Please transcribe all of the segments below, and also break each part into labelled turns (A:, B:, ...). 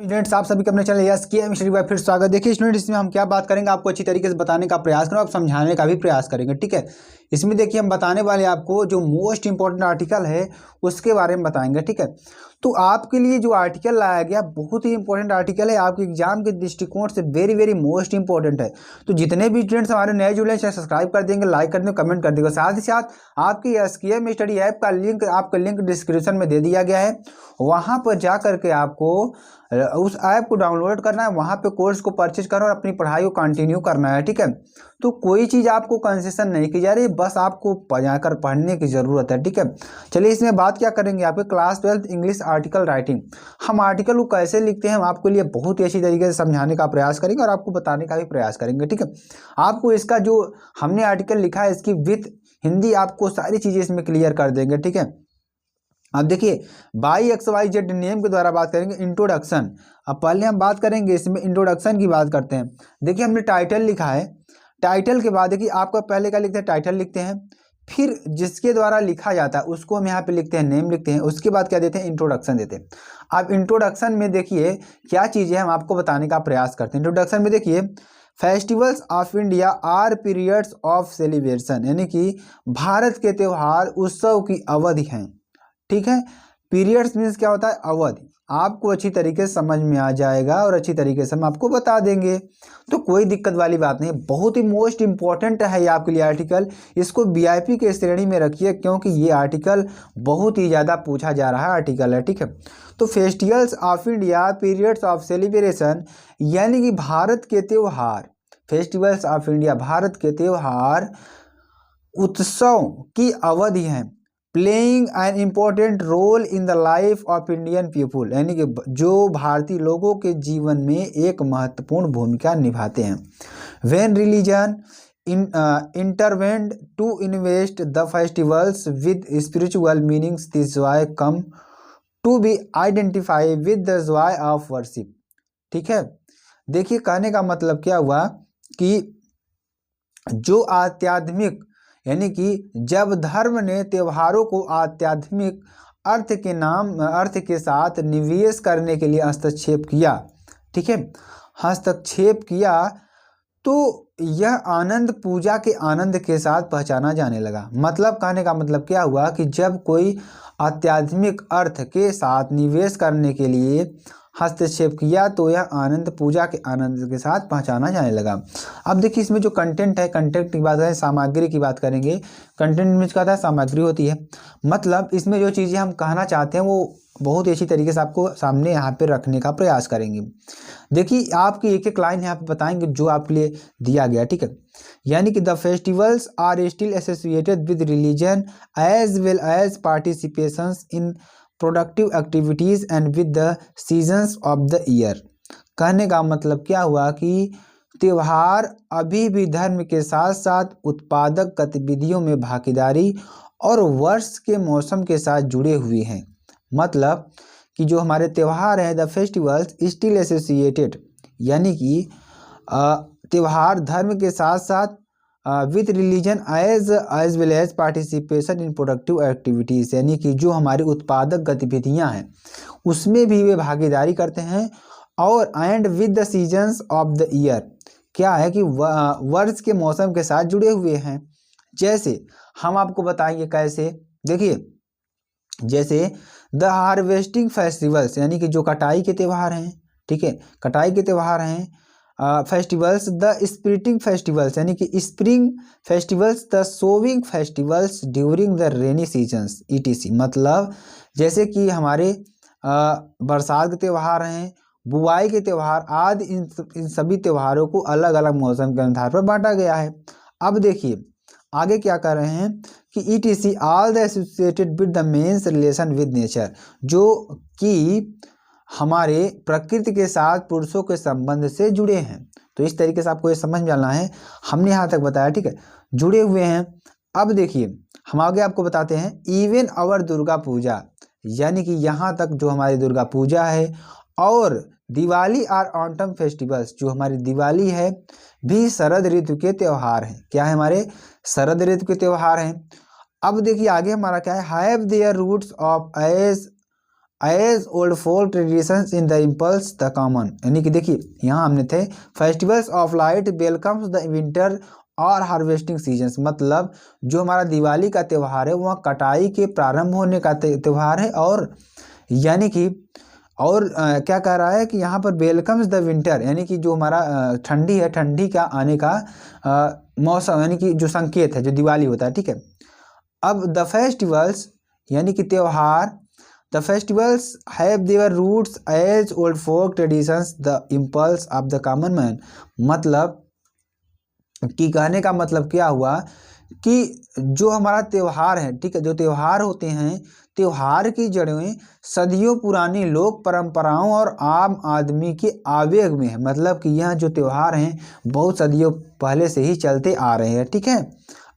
A: Students, आप सभी के अपने चैनल यस के मिस्ट्री बाय फिर स्वागत। देखिए स्टूडेंट्स, इसमें हम क्या बात करेंगे, आपको अच्छी तरीके से बताने का प्रयास करें, आप समझाने का भी प्रयास करेंगे। ठीक है, इसमें देखिए हम बताने वाले आपको जो मोस्ट इंपॉर्टेंट आर्टिकल है उसके बारे में बताएंगे। ठीक है, तो आपके लिए जो आर्टिकल लाया गया बहुत ही इंपॉर्टेंट आर्टिकल है, आपके एग्जाम के दृष्टिकोण से वेरी वेरी मोस्ट इंपॉर्टेंट है। तो जितने भी स्टूडेंट्स हमारे नए जुड़े हैं सब्सक्राइब कर देंगे, लाइक कर देंगे, कमेंट कर देंगे। साथ ही साथ आपकी एसकेएम स्टडी ऐप का लिंक, आपका लिंक डिस्क्रिप्शन में दे दिया गया है, वहाँ पर जा करके आपको उस ऐप को डाउनलोड करना है, वहाँ पे कोर्स को परचेज करना और अपनी पढ़ाई को कंटिन्यू करना है। ठीक है, तो कोई चीज़ आपको कंसेशन नहीं की जा रही, बस आपको जाकर पढ़ने की ज़रूरत है। ठीक है, चलिए इसमें बात क्या करेंगे, आपके क्लास 12 इंग्लिश आर्टिकल राइटिंग। हम आर्टिकल को कैसे लिखते हैं हम आपके लिए बहुत ही अच्छी तरीके से समझाने का प्रयास करेंगे और आपको बताने का भी प्रयास करेंगे। ठीक है, आपको इसका जो हमने आर्टिकल लिखा है इसकी विथ हिंदी आपको सारी चीज़ें इसमें क्लियर कर देंगे। ठीक है, अब देखिए by X Y Z name के द्वारा बात करेंगे इंट्रोडक्शन। अब पहले हम बात करेंगे इसमें इंट्रोडक्शन की बात करते हैं। देखिए हमने टाइटल लिखा है, टाइटल के बाद देखिए आपका पहले क्या लिखते हैं, टाइटल लिखते हैं, फिर जिसके द्वारा लिखा जाता है उसको हम यहाँ पे लिखते हैं, नेम लिखते हैं, उसके बाद क्या देते हैं, इंट्रोडक्शन देते हैं। अब इंट्रोडक्शन में देखिए क्या चीज़ें हम आपको बताने का प्रयास करते हैं। इंट्रोडक्शन में देखिए festivals of India are periods of celebration, यानी कि भारत के त्यौहार उत्सव की अवधि हैं। ठीक है, पीरियड्स मीन्स क्या होता है, अवधि। आपको अच्छी तरीके से समझ में आ जाएगा और अच्छी तरीके से हम आपको बता देंगे, तो कोई दिक्कत वाली बात नहीं। बहुत ही मोस्ट इंपॉर्टेंट है ये आपके लिए आर्टिकल, इसको वीआईपी के श्रेणी में रखिए क्योंकि ये आर्टिकल बहुत ही ज़्यादा पूछा जा रहा है आर्टिकल है। ठीक है, तो festivals of India periods of celebration, यानी कि भारत के त्यौहार, फेस्टिवल्स ऑफ इंडिया भारत के त्यौहार उत्सव की अवधि हैं। Playing an important role in the life of Indian people, यानी कि जो भारतीय लोगों के जीवन में एक महत्वपूर्ण भूमिका निभाते हैं। When religion intervened to invest the festivals with spiritual meanings, this joy come to be identify with the joy of worship. ठीक है, देखिए कहने का मतलब क्या हुआ कि जो आध्यात्मिक, यानी कि जब धर्म ने त्योहारों को आध्यात्मिक अर्थ के साथ निवेश करने के लिए हस्तक्षेप किया, ठीक है, हस्तक्षेप किया, तो यह आनंद पूजा के आनंद के साथ पहचाना जाने लगा। मतलब कहने का मतलब क्या हुआ कि जब कोई आध्यात्मिक अर्थ के साथ निवेश करने के लिए हस्तक्षेप किया तो यह आनंद पूजा के आनंद के साथ पहचाना जाने लगा। अब देखिए इसमें जो कंटेंट है, कंटेंट की बात करें, सामग्री की बात करेंगे। कंटेंट में क्या था, सामग्री होती है, मतलब इसमें जो चीज़ें हम कहना चाहते हैं वो बहुत ही अच्छी तरीके से आपको सामने यहाँ पे रखने का प्रयास करेंगे। देखिए आपकी एक एक लाइन यहाँ पे बताएंगे जो आपके लिए दिया गया। ठीक है, यानी कि the festivals are still associated with religion as well as participations in productive activities and with the seasons of the year. कहने का मतलब क्या हुआ कि त्यौहार अभी भी धर्म के साथ साथ उत्पादक गतिविधियों में भागीदारी और वर्ष के मौसम के साथ जुड़े हुए हैं। मतलब कि जो हमारे त्यौहार हैं, द फेस्टिवल्स स्टिल एसोसिएटेड, यानी कि त्यौहार धर्म के साथ साथ with religion as well as participation in productive activities, यानी कि जो हमारी उत्पादक गतिविधियां हैं उसमें भी वे भागीदारी करते हैं, और and with the seasons of the year, क्या है कि वर्ष के मौसम के साथ जुड़े हुए हैं। जैसे हम आपको बताएंगे कैसे, देखिए जैसे द हार्वेस्टिंग फेस्टिवल्स, यानी कि जो कटाई के त्यौहार हैं, ठीक है, कटाई के त्यौहार हैं। फेस्टिवल्स द स्प्रिटिंग फेस्टिवल्स, यानी कि spring festivals, the sowing festivals during the rainy seasons etc. मतलब जैसे कि हमारे बरसात के त्यौहार हैं, बुआई के त्यौहार आदि, इन सभी त्योहारों को अलग अलग मौसम के आधार पर बांटा गया है। अब देखिए आगे क्या कर रहे हैं कि ETC all the associated with the man's relation with nature, जो कि हमारे प्रकृति के साथ पुरुषों के संबंध से जुड़े हैं। तो इस तरीके से आपको ये समझ में आना है, हमने यहाँ तक बताया। ठीक है, जुड़े हुए हैं। अब देखिए हम आगे आपको बताते हैं इवन आवर दुर्गा पूजा, यानी कि यहाँ तक जो हमारी दुर्गा पूजा है और दिवाली आर ऑटम फेस्टिवल्स, जो हमारी दिवाली है भी शरद ऋतु के त्यौहार हैं। क्या है, हमारे शरद ऋतु के त्यौहार हैं। अब देखिए आगे हमारा क्या है, have their roots of as as old folk traditions in the impulse the common, यानी कि देखिए यहाँ हमने थे festivals of light welcomes the winter और हार्वेस्टिंग सीजन्स, मतलब जो हमारा दिवाली का त्यौहार है वह कटाई के प्रारंभ होने का त्यौहार है, और यानी कि और क्या कह रहा है कि यहाँ पर वेलकम्स द विंटर, यानी कि जो हमारा ठंडी है, ठंडी का आने का मौसम, यानी कि जो संकेत है, जो दिवाली होता है, ठीक है। अब द फेस्टिवल्स यानी कि त्यौहार, the festivals have their roots as old folk traditions the impulse of the common man, मतलब कि कहने का मतलब क्या हुआ कि जो हमारा त्यौहार है, ठीक है, जो त्यौहार होते हैं, त्यौहार की जड़ें सदियों पुरानी लोक परंपराओं और आम आदमी के आवेग में है, मतलब कि यह जो त्यौहार हैं बहुत सदियों पहले से ही चलते आ रहे हैं, ठीक है।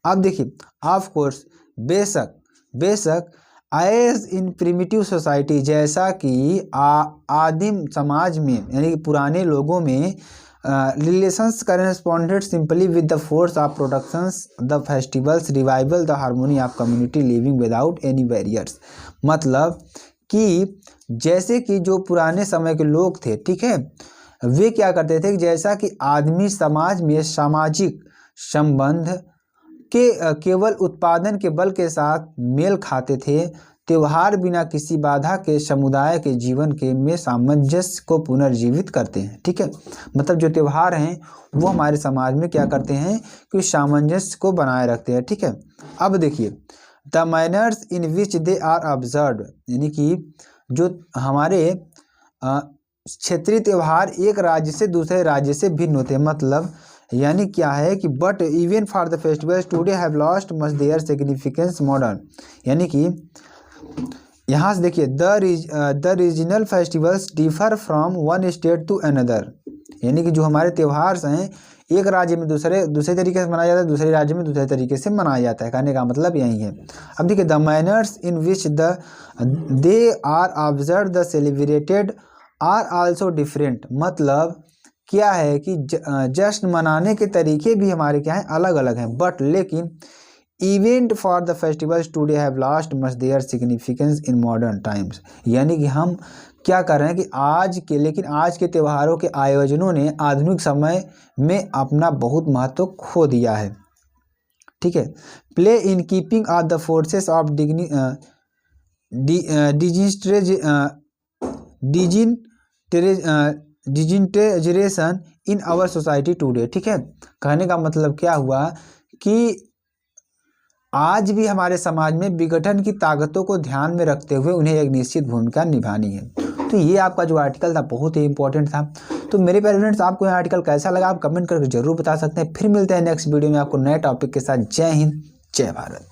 A: अब देखिए ऑफ कोर्स, बेशक एज इन प्रिमिटिव सोसाइटी, जैसा कि आदिम समाज में यानी कि पुराने लोगों में relations corresponded simply with the force of productions the festivals revival the harmony of community living without any barriers, मतलब कि जैसे कि जो पुराने समय के लोग थे, ठीक है, वे क्या करते थे, जैसा कि आदमी समाज में सामाजिक संबंध के केवल उत्पादन के बल के साथ मेल खाते थे, त्यौहार बिना किसी बाधा के समुदाय के जीवन के में सामंजस्य को पुनर्जीवित करते हैं, ठीक है। मतलब जो त्यौहार हैं वो हमारे समाज में क्या करते हैं कि सामंजस्य को बनाए रखते हैं, ठीक है। अब देखिए the manners in which they are observed, यानी कि जो हमारे क्षेत्रीय त्यौहार एक राज्य से दूसरे राज्य से भिन्न होते हैं, मतलब यानी क्या है कि but even for the festivals today have lost much their significance modern, यानी कि यहाँ से देखिए the regional festivals differ from one state to another, यानी कि जो हमारे त्यौहार हैं एक राज्य में दूसरे तरीके से मनाया जाता है, दूसरे राज्य में दूसरे तरीके से मनाया जाता है, कहने का मतलब यही है। अब देखिए the manners in which they are observe the celebrated are also different, मतलब क्या है कि जश्न मनाने के तरीके भी हमारे क्या हैं, अलग अलग हैं, बट लेकिन even for the festivals today have lost much their significance in modern times, यानी कि हम क्या कर रहे हैं कि आज के त्योहारों के आयोजनों ने आधुनिक समय में अपना बहुत महत्व खो दिया है, ठीक है। Play in keeping of the forces of digitation in our society today, ठीक है। कहने का मतलब क्या हुआ कि आज भी हमारे समाज में विघटन की ताकतों को ध्यान में रखते हुए उन्हें एक निश्चित भूमिका निभानी है। तो ये आपका जो आर्टिकल था बहुत ही इंपॉर्टेंट था। तो मेरे प्यारे फ्रेंड्स, आपको यह आर्टिकल कैसा लगा आप कमेंट करके जरूर बता सकते हैं। फिर मिलते हैं नेक्स्ट वीडियो में आपको नए टॉपिक के साथ। जय हिंद, जय भारत।